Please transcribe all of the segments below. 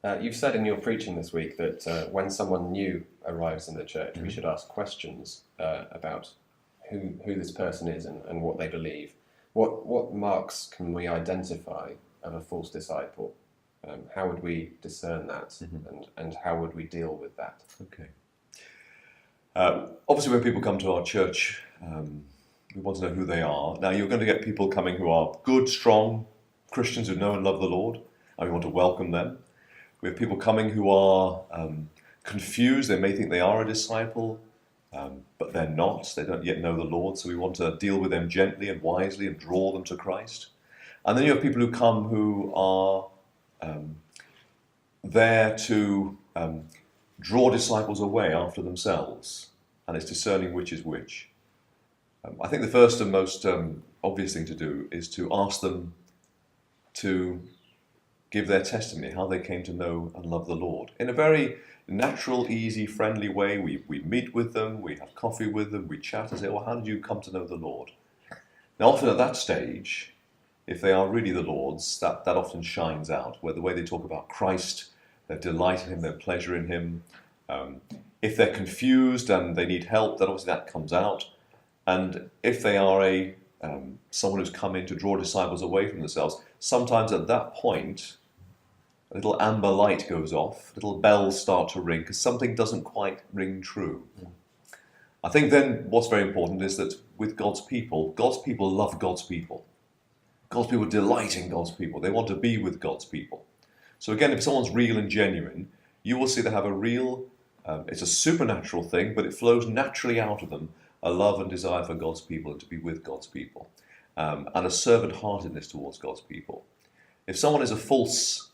You've said in your preaching this week that when someone new arrives in the church, we should ask questions about who this person is and what they believe. What marks can we identify of a false disciple? How would we discern that, and how would we deal with that? Okay. Obviously, when people come to our church, we want to know who they are. Now, you're going to get people coming who are good, strong Christians who know and love the Lord, and we want to welcome them. We have people coming who are confused. They may think they are a disciple, but they're not. They don't yet know the Lord, so we want to deal with them gently and wisely and draw them to Christ. And then you have people who come who are there to draw disciples away after themselves, and it's discerning which is which. I think the first and most obvious thing to do is to ask them to give their testimony, how they came to know and love the Lord. In a very natural, easy, friendly way, we meet with them, we have coffee with them, we chat and say, well, how did you come to know the Lord? Now, often at that stage, if they are really the Lord's, that often shines out, where the way they talk about Christ, their delight in Him, their pleasure in Him. If they're confused and they need help, then obviously that comes out. And if they are someone who's come in to draw disciples away from themselves, sometimes at that point, a little amber light goes off, little bells start to ring, because something doesn't quite ring true. I think then what's very important is that with God's people love God's people. God's people delight in God's people. They want to be with God's people. So again, if someone's real and genuine, you will see they have a real, it's a supernatural thing, but it flows naturally out of them, a love and desire for God's people and to be with God's people, and a servant-heartedness towards God's people. If someone is a false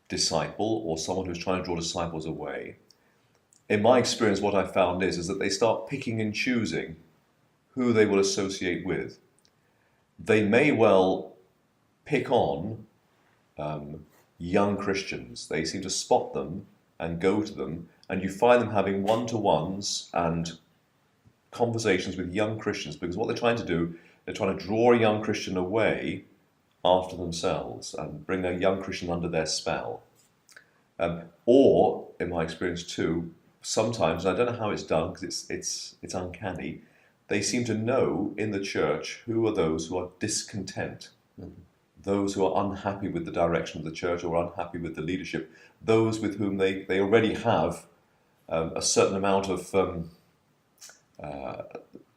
disciple, or someone who's trying to draw disciples away, in my experience what I found is that they start picking and choosing who they will associate with. They may well pick on young Christians. They seem to spot them and go to them, and you find them having one-to-ones and conversations with young Christians, because what they're trying to do, they're trying to draw a young Christian away after themselves and bring a young Christian under their spell. Or, in my experience too, sometimes, and I don't know how it's done because it's uncanny, they seem to know in the church who are those who are discontent, those who are unhappy with the direction of the church or unhappy with the leadership, those with whom they already have a certain amount of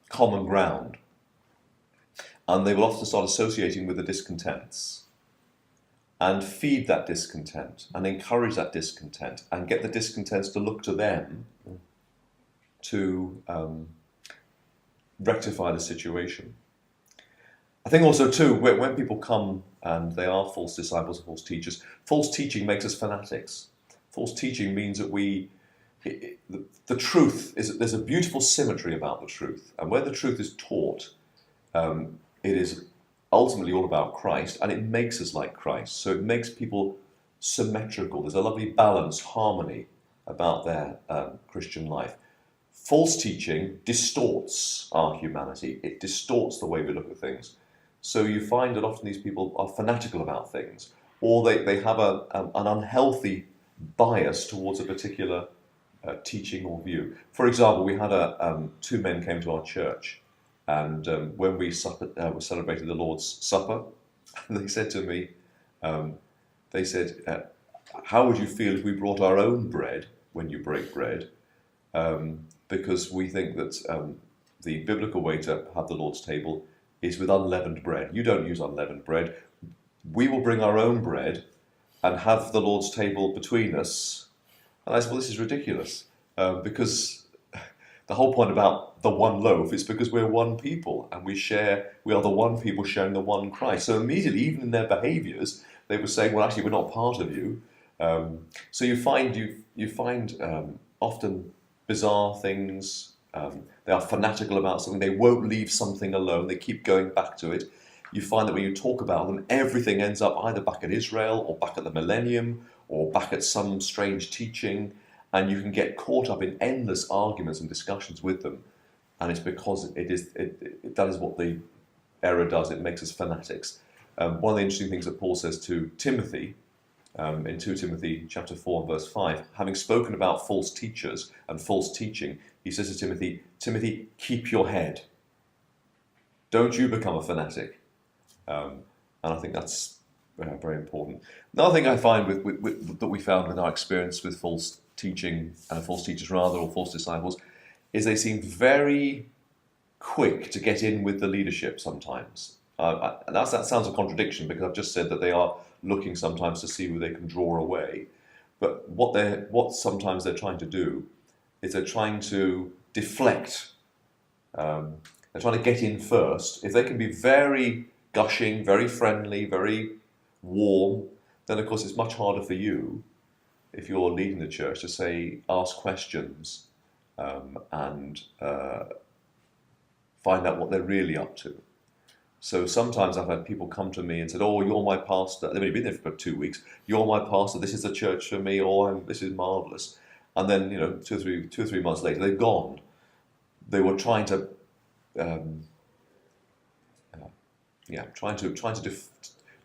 common ground. And they will often start associating with the discontents and feed that discontent and encourage that discontent and get the discontents to look to them to rectify the situation. I think also too, when people come and they are false disciples or false teachers, false teaching makes us fanatics. False teaching means that the truth is, there's a beautiful symmetry about the truth, and where the truth is taught, it is ultimately all about Christ, and it makes us like Christ. So it makes people symmetrical. There's a lovely balance, harmony about their Christian life. False teaching distorts our humanity. It distorts the way we look at things. So you find that often these people are fanatical about things, or they have an unhealthy bias towards a particular teaching or view. For example, we had two men came to our church, and when we celebrated the Lord's Supper, they said to me, how would you feel if we brought our own bread when you break bread? Because we think that the biblical way to have the Lord's table is with unleavened bread. You don't use unleavened bread. We will bring our own bread and have the Lord's table between us. And I said, well, this is ridiculous, because the whole point about the one loaf is because we're one people and we are the one people sharing the one Christ. So immediately, even in their behaviours, they were saying, well, actually, we're not part of you. So you find often bizarre things. They are fanatical about something. They won't leave something alone. They keep going back to it. You find that when you talk about them, everything ends up either back at Israel or back at the millennium or back at some strange teaching, and you can get caught up in endless arguments and discussions with them. And it's because that is what the error does. It makes us fanatics. One of the interesting things that Paul says to Timothy in 2 Timothy chapter 4 and verse 5, having spoken about false teachers and false teaching, he says to Timothy, Timothy, keep your head. Don't you become a fanatic. And I think that's very important. Another thing I find that we found with our experience with false teaching, false teachers rather, or false disciples, is they seem very quick to get in with the leadership sometimes. That sounds a contradiction, because I've just said that they are looking sometimes to see who they can draw away. But what sometimes they're trying to do is they're trying to deflect. They're trying to get in first. If they can be very gushing, very friendly, very warm, then of course it's much harder for you, if you're leading the church, to say, ask questions and find out what they're really up to. So sometimes I've had people come to me and said, oh, you're my pastor. They've only been there for about 2 weeks. You're my pastor. This is the church for me. Oh, this is marvellous. And then, 2 or 3 months later, they've gone. They were trying to,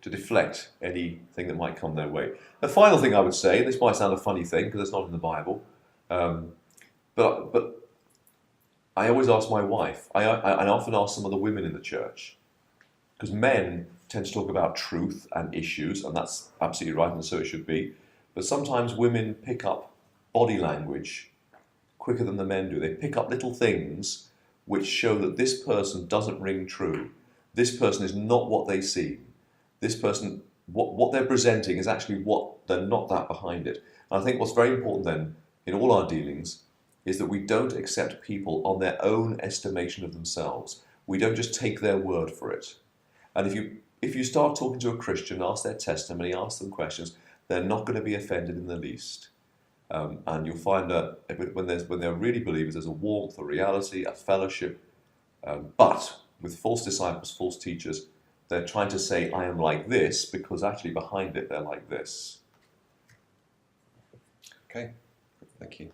to deflect anything that might come their way. The final thing I would say, this might sound a funny thing because it's not in the Bible, but I always ask my wife. I often ask some of the women in the church. Because men tend to talk about truth and issues, and that's absolutely right, and so it should be. But sometimes women pick up body language quicker than the men do. They pick up little things which show that this person doesn't ring true. This person is not what they seem. This person, what they're presenting is actually what they're not that behind it. And I think what's very important then, in all our dealings, is that we don't accept people on their own estimation of themselves. We don't just take their word for it. And if you start talking to a Christian, ask their testimony, ask them questions, they're not going to be offended in the least. And you'll find that when they're really believers, there's a warmth, a reality, a fellowship. But with false disciples, false teachers, they're trying to say, I am like this, because actually behind it, they're like this. Okay, thank you.